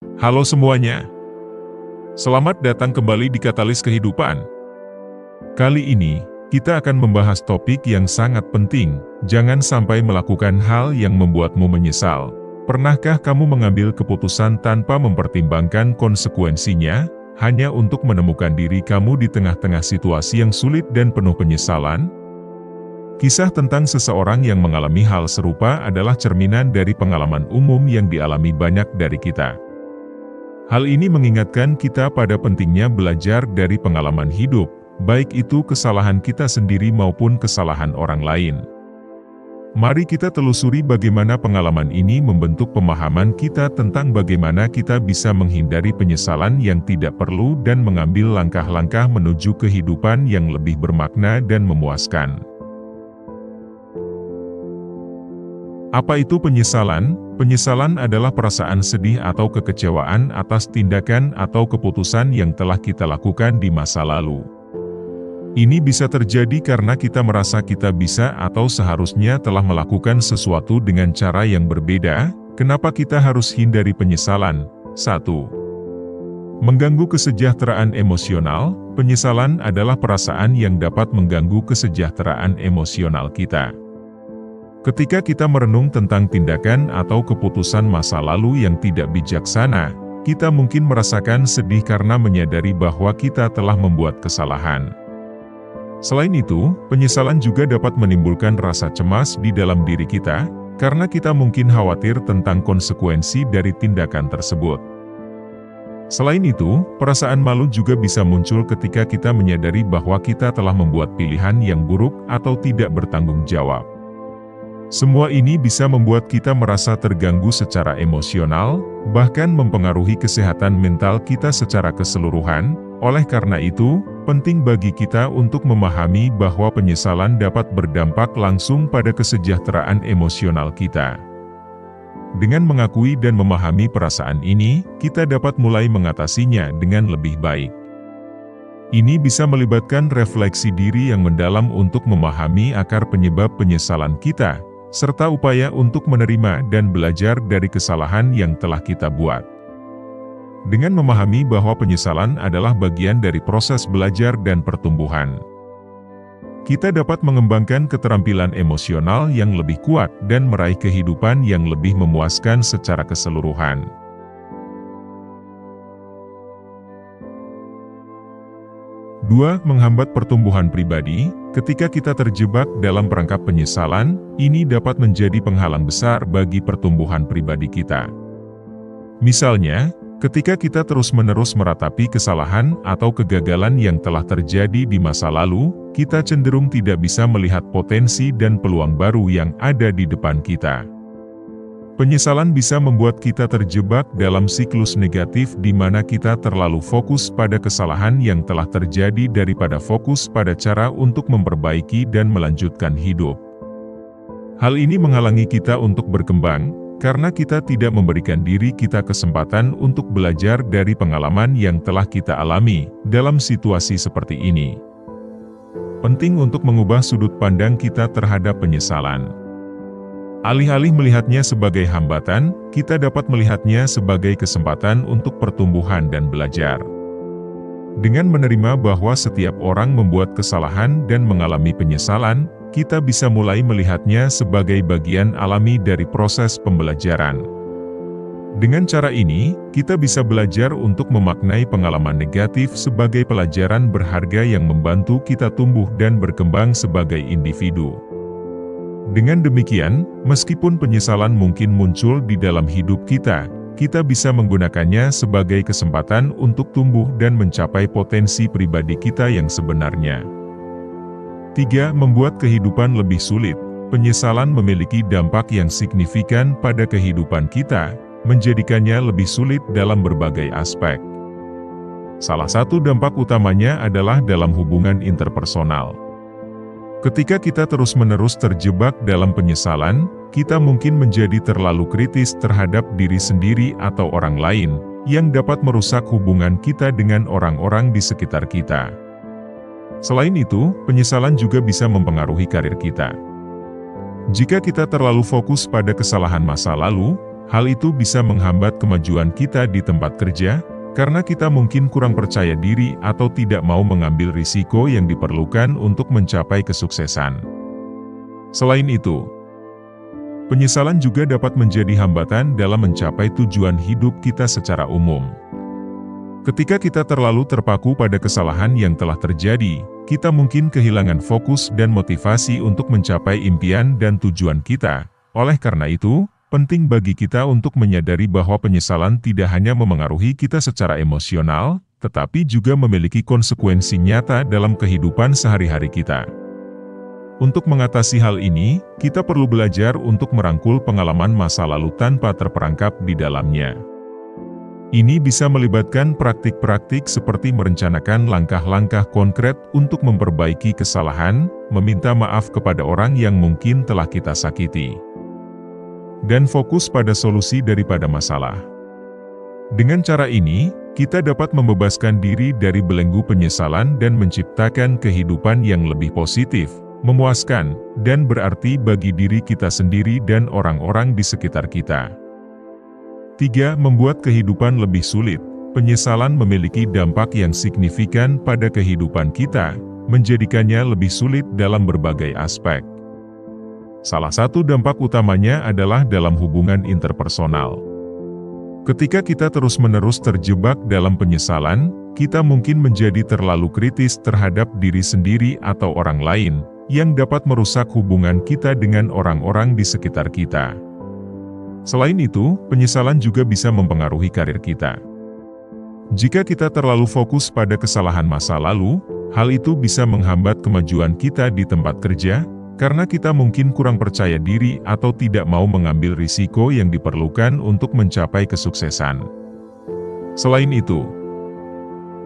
Halo semuanya, selamat datang kembali di Katalis Kehidupan. Kali ini, kita akan membahas topik yang sangat penting, jangan sampai melakukan hal yang membuatmu menyesal. Pernahkah kamu mengambil keputusan tanpa mempertimbangkan konsekuensinya, hanya untuk menemukan diri kamu di tengah-tengah situasi yang sulit dan penuh penyesalan? Kisah tentang seseorang yang mengalami hal serupa adalah cerminan dari pengalaman umum yang dialami banyak dari kita. Hal ini mengingatkan kita pada pentingnya belajar dari pengalaman hidup, baik itu kesalahan kita sendiri maupun kesalahan orang lain. Mari kita telusuri bagaimana pengalaman ini membentuk pemahaman kita tentang bagaimana kita bisa menghindari penyesalan yang tidak perlu dan mengambil langkah-langkah menuju kehidupan yang lebih bermakna dan memuaskan. Apa itu penyesalan? Penyesalan adalah perasaan sedih atau kekecewaan atas tindakan atau keputusan yang telah kita lakukan di masa lalu. Ini bisa terjadi karena kita merasa kita bisa atau seharusnya telah melakukan sesuatu dengan cara yang berbeda. Kenapa kita harus hindari penyesalan? 1. Mengganggu kesejahteraan emosional. Penyesalan adalah perasaan yang dapat mengganggu kesejahteraan emosional kita. Ketika kita merenung tentang tindakan atau keputusan masa lalu yang tidak bijaksana, kita mungkin merasakan sedih karena menyadari bahwa kita telah membuat kesalahan. Selain itu, penyesalan juga dapat menimbulkan rasa cemas di dalam diri kita, karena kita mungkin khawatir tentang konsekuensi dari tindakan tersebut. Selain itu, perasaan malu juga bisa muncul ketika kita menyadari bahwa kita telah membuat pilihan yang buruk atau tidak bertanggung jawab. Semua ini bisa membuat kita merasa terganggu secara emosional, bahkan mempengaruhi kesehatan mental kita secara keseluruhan. Oleh karena itu, penting bagi kita untuk memahami bahwa penyesalan dapat berdampak langsung pada kesejahteraan emosional kita. Dengan mengakui dan memahami perasaan ini, kita dapat mulai mengatasinya dengan lebih baik. Ini bisa melibatkan refleksi diri yang mendalam untuk memahami akar penyebab penyesalan kita, serta upaya untuk menerima dan belajar dari kesalahan yang telah kita buat. Dengan memahami bahwa penyesalan adalah bagian dari proses belajar dan pertumbuhan, kita dapat mengembangkan keterampilan emosional yang lebih kuat dan meraih kehidupan yang lebih memuaskan secara keseluruhan. 2. Menghambat pertumbuhan pribadi. Ketika kita terjebak dalam perangkap penyesalan, ini dapat menjadi penghalang besar bagi pertumbuhan pribadi kita. Misalnya, ketika kita terus-menerus meratapi kesalahan atau kegagalan yang telah terjadi di masa lalu, kita cenderung tidak bisa melihat potensi dan peluang baru yang ada di depan kita. Penyesalan bisa membuat kita terjebak dalam siklus negatif di mana kita terlalu fokus pada kesalahan yang telah terjadi daripada fokus pada cara untuk memperbaiki dan melanjutkan hidup. Hal ini menghalangi kita untuk berkembang, karena kita tidak memberikan diri kita kesempatan untuk belajar dari pengalaman yang telah kita alami dalam situasi seperti ini. Penting untuk mengubah sudut pandang kita terhadap penyesalan. Alih-alih melihatnya sebagai hambatan, kita dapat melihatnya sebagai kesempatan untuk pertumbuhan dan belajar. Dengan menerima bahwa setiap orang membuat kesalahan dan mengalami penyesalan, kita bisa mulai melihatnya sebagai bagian alami dari proses pembelajaran. Dengan cara ini, kita bisa belajar untuk memaknai pengalaman negatif sebagai pelajaran berharga yang membantu kita tumbuh dan berkembang sebagai individu. Dengan demikian, meskipun penyesalan mungkin muncul di dalam hidup kita, kita bisa menggunakannya sebagai kesempatan untuk tumbuh dan mencapai potensi pribadi kita yang sebenarnya. 3. Membuat kehidupan lebih sulit. Penyesalan memiliki dampak yang signifikan pada kehidupan kita, menjadikannya lebih sulit dalam berbagai aspek. Salah satu dampak utamanya adalah dalam hubungan interpersonal. Ketika kita terus-menerus terjebak dalam penyesalan, kita mungkin menjadi terlalu kritis terhadap diri sendiri atau orang lain, yang dapat merusak hubungan kita dengan orang-orang di sekitar kita. Selain itu, penyesalan juga bisa mempengaruhi karir kita. Jika kita terlalu fokus pada kesalahan masa lalu, Hal itu bisa menghambat kemajuan kita di tempat kerja, karena kita mungkin kurang percaya diri atau tidak mau mengambil risiko yang diperlukan untuk mencapai kesuksesan. Selain itu, penyesalan juga dapat menjadi hambatan dalam mencapai tujuan hidup kita secara umum. Ketika kita terlalu terpaku pada kesalahan yang telah terjadi, kita mungkin kehilangan fokus dan motivasi untuk mencapai impian dan tujuan kita. Oleh karena itu, penting bagi kita untuk menyadari bahwa penyesalan tidak hanya memengaruhi kita secara emosional, tetapi juga memiliki konsekuensi nyata dalam kehidupan sehari-hari kita. Untuk mengatasi hal ini, kita perlu belajar untuk merangkul pengalaman masa lalu tanpa terperangkap di dalamnya. Ini bisa melibatkan praktik-praktik seperti merencanakan langkah-langkah konkret untuk memperbaiki kesalahan, meminta maaf kepada orang yang mungkin telah kita sakiti, dan fokus pada solusi daripada masalah. Dengan cara ini, kita dapat membebaskan diri dari belenggu penyesalan dan menciptakan kehidupan yang lebih positif, memuaskan, dan berarti bagi diri kita sendiri dan orang-orang di sekitar kita. 3. Membuat kehidupan lebih sulit. Penyesalan memiliki dampak yang signifikan pada kehidupan kita, menjadikannya lebih sulit dalam berbagai aspek. Salah satu dampak utamanya adalah dalam hubungan interpersonal. Ketika kita terus-menerus terjebak dalam penyesalan, kita mungkin menjadi terlalu kritis terhadap diri sendiri atau orang lain, yang dapat merusak hubungan kita dengan orang-orang di sekitar kita. Selain itu, penyesalan juga bisa mempengaruhi karir kita. Jika kita terlalu fokus pada kesalahan masa lalu, hal itu bisa menghambat kemajuan kita di tempat kerja, karena kita mungkin kurang percaya diri atau tidak mau mengambil risiko yang diperlukan untuk mencapai kesuksesan. Selain itu,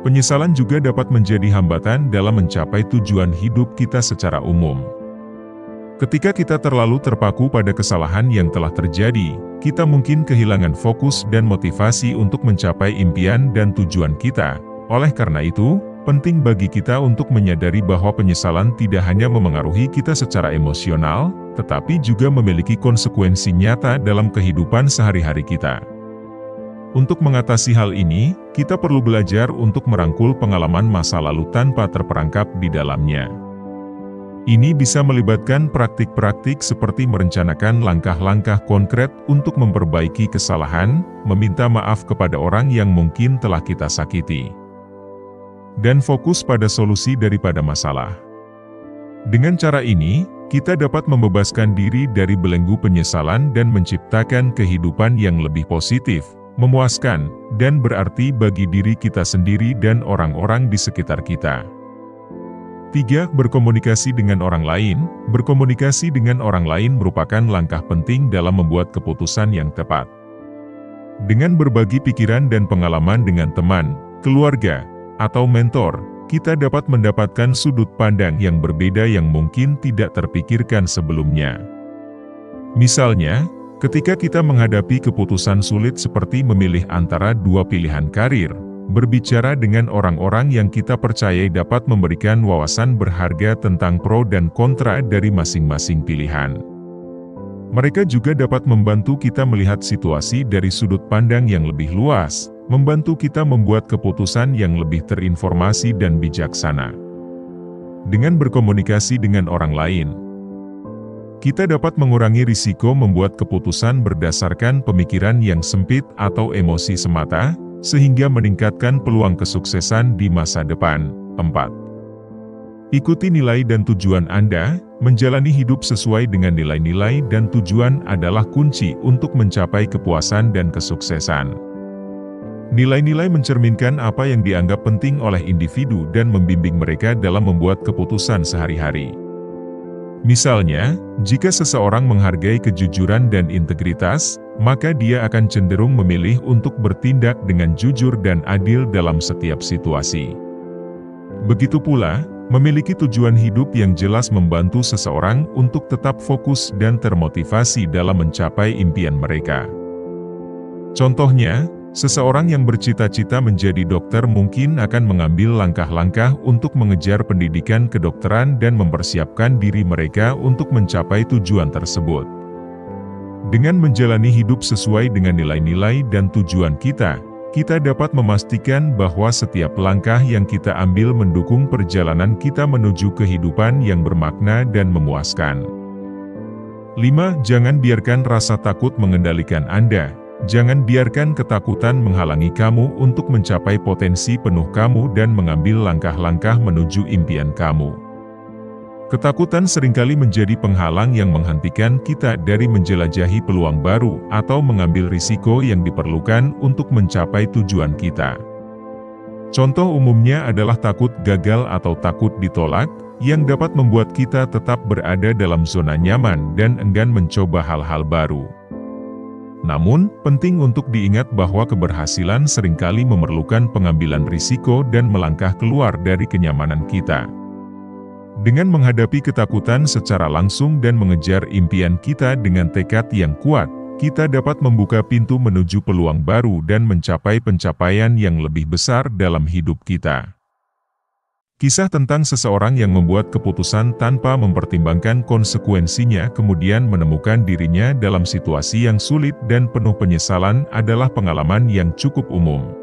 penyesalan juga dapat menjadi hambatan dalam mencapai tujuan hidup kita secara umum. Ketika kita terlalu terpaku pada kesalahan yang telah terjadi, kita mungkin kehilangan fokus dan motivasi untuk mencapai impian dan tujuan kita. Oleh karena itu, penting bagi kita untuk menyadari bahwa penyesalan tidak hanya memengaruhi kita secara emosional, tetapi juga memiliki konsekuensi nyata dalam kehidupan sehari-hari kita. Untuk mengatasi hal ini, kita perlu belajar untuk merangkul pengalaman masa lalu tanpa terperangkap di dalamnya. Ini bisa melibatkan praktik-praktik seperti merencanakan langkah-langkah konkret untuk memperbaiki kesalahan, meminta maaf kepada orang yang mungkin telah kita sakiti, dan fokus pada solusi daripada masalah. Dengan cara ini, kita dapat membebaskan diri dari belenggu penyesalan dan menciptakan kehidupan yang lebih positif, memuaskan, dan berarti bagi diri kita sendiri dan orang-orang di sekitar kita. 3. Berkomunikasi dengan orang lain. Berkomunikasi dengan orang lain merupakan langkah penting dalam membuat keputusan yang tepat. Dengan berbagi pikiran dan pengalaman dengan teman, keluarga, atau mentor, kita dapat mendapatkan sudut pandang yang berbeda yang mungkin tidak terpikirkan sebelumnya. Misalnya, ketika kita menghadapi keputusan sulit seperti memilih antara dua pilihan karir, berbicara dengan orang-orang yang kita percayai dapat memberikan wawasan berharga tentang pro dan kontra dari masing-masing pilihan. Mereka juga dapat membantu kita melihat situasi dari sudut pandang yang lebih luas, membantu kita membuat keputusan yang lebih terinformasi dan bijaksana. Dengan berkomunikasi dengan orang lain, kita dapat mengurangi risiko membuat keputusan berdasarkan pemikiran yang sempit atau emosi semata, sehingga meningkatkan peluang kesuksesan di masa depan. 4. Ikuti nilai dan tujuan Anda. Menjalani hidup sesuai dengan nilai-nilai dan tujuan adalah kunci untuk mencapai kepuasan dan kesuksesan. Nilai-nilai mencerminkan apa yang dianggap penting oleh individu dan membimbing mereka dalam membuat keputusan sehari-hari. Misalnya, jika seseorang menghargai kejujuran dan integritas, maka dia akan cenderung memilih untuk bertindak dengan jujur dan adil dalam setiap situasi. Begitu pula, memiliki tujuan hidup yang jelas membantu seseorang untuk tetap fokus dan termotivasi dalam mencapai impian mereka. Contohnya, seseorang yang bercita-cita menjadi dokter mungkin akan mengambil langkah-langkah untuk mengejar pendidikan kedokteran dan mempersiapkan diri mereka untuk mencapai tujuan tersebut. Dengan menjalani hidup sesuai dengan nilai-nilai dan tujuan kita, kita dapat memastikan bahwa setiap langkah yang kita ambil mendukung perjalanan kita menuju kehidupan yang bermakna dan memuaskan. 5. Jangan biarkan rasa takut mengendalikan Anda. Jangan biarkan ketakutan menghalangi kamu untuk mencapai potensi penuh kamu dan mengambil langkah-langkah menuju impian kamu. Ketakutan seringkali menjadi penghalang yang menghentikan kita dari menjelajahi peluang baru atau mengambil risiko yang diperlukan untuk mencapai tujuan kita. Contoh umumnya adalah takut gagal atau takut ditolak, yang dapat membuat kita tetap berada dalam zona nyaman dan enggan mencoba hal-hal baru. Namun, penting untuk diingat bahwa keberhasilan seringkali memerlukan pengambilan risiko dan melangkah keluar dari kenyamanan kita. Dengan menghadapi ketakutan secara langsung dan mengejar impian kita dengan tekad yang kuat, kita dapat membuka pintu menuju peluang baru dan mencapai pencapaian yang lebih besar dalam hidup kita. Kisah tentang seseorang yang membuat keputusan tanpa mempertimbangkan konsekuensinya kemudian menemukan dirinya dalam situasi yang sulit dan penuh penyesalan adalah pengalaman yang cukup umum.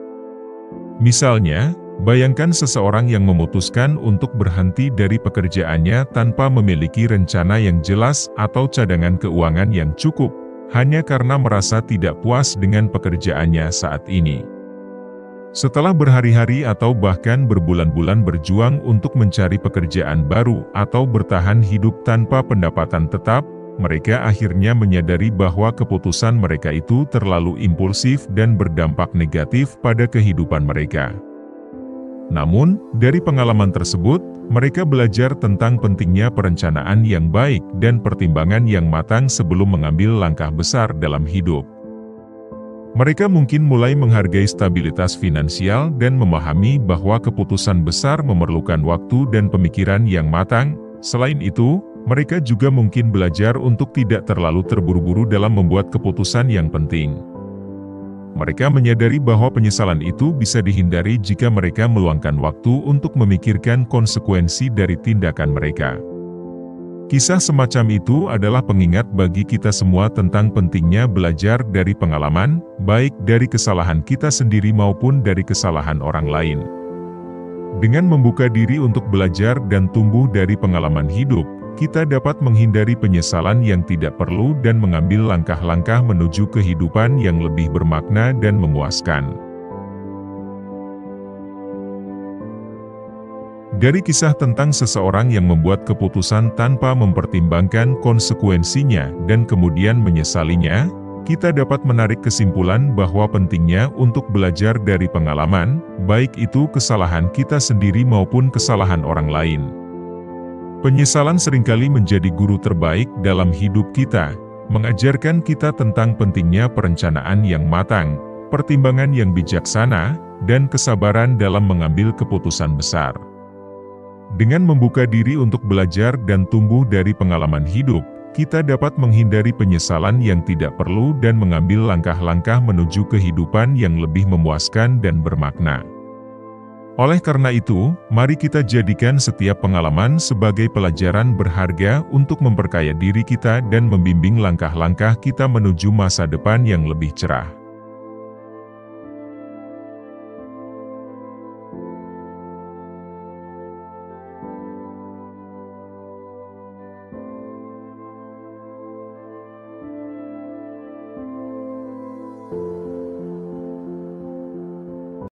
Misalnya, bayangkan seseorang yang memutuskan untuk berhenti dari pekerjaannya tanpa memiliki rencana yang jelas atau cadangan keuangan yang cukup, hanya karena merasa tidak puas dengan pekerjaannya saat ini. Setelah berhari-hari atau bahkan berbulan-bulan berjuang untuk mencari pekerjaan baru atau bertahan hidup tanpa pendapatan tetap, mereka akhirnya menyadari bahwa keputusan mereka itu terlalu impulsif dan berdampak negatif pada kehidupan mereka. Namun, dari pengalaman tersebut, mereka belajar tentang pentingnya perencanaan yang baik dan pertimbangan yang matang sebelum mengambil langkah besar dalam hidup. Mereka mungkin mulai menghargai stabilitas finansial dan memahami bahwa keputusan besar memerlukan waktu dan pemikiran yang matang. Selain itu, mereka juga mungkin belajar untuk tidak terlalu terburu-buru dalam membuat keputusan yang penting. Mereka menyadari bahwa penyesalan itu bisa dihindari jika mereka meluangkan waktu untuk memikirkan konsekuensi dari tindakan mereka. Kisah semacam itu adalah pengingat bagi kita semua tentang pentingnya belajar dari pengalaman, baik dari kesalahan kita sendiri maupun dari kesalahan orang lain. Dengan membuka diri untuk belajar dan tumbuh dari pengalaman hidup, kita dapat menghindari penyesalan yang tidak perlu dan mengambil langkah-langkah menuju kehidupan yang lebih bermakna dan memuaskan. Dari kisah tentang seseorang yang membuat keputusan tanpa mempertimbangkan konsekuensinya dan kemudian menyesalinya, kita dapat menarik kesimpulan bahwa pentingnya untuk belajar dari pengalaman, baik itu kesalahan kita sendiri maupun kesalahan orang lain. Penyesalan seringkali menjadi guru terbaik dalam hidup kita, mengajarkan kita tentang pentingnya perencanaan yang matang, pertimbangan yang bijaksana, dan kesabaran dalam mengambil keputusan besar. Dengan membuka diri untuk belajar dan tumbuh dari pengalaman hidup, kita dapat menghindari penyesalan yang tidak perlu dan mengambil langkah-langkah menuju kehidupan yang lebih memuaskan dan bermakna. Oleh karena itu, mari kita jadikan setiap pengalaman sebagai pelajaran berharga untuk memperkaya diri kita dan membimbing langkah-langkah kita menuju masa depan yang lebih cerah.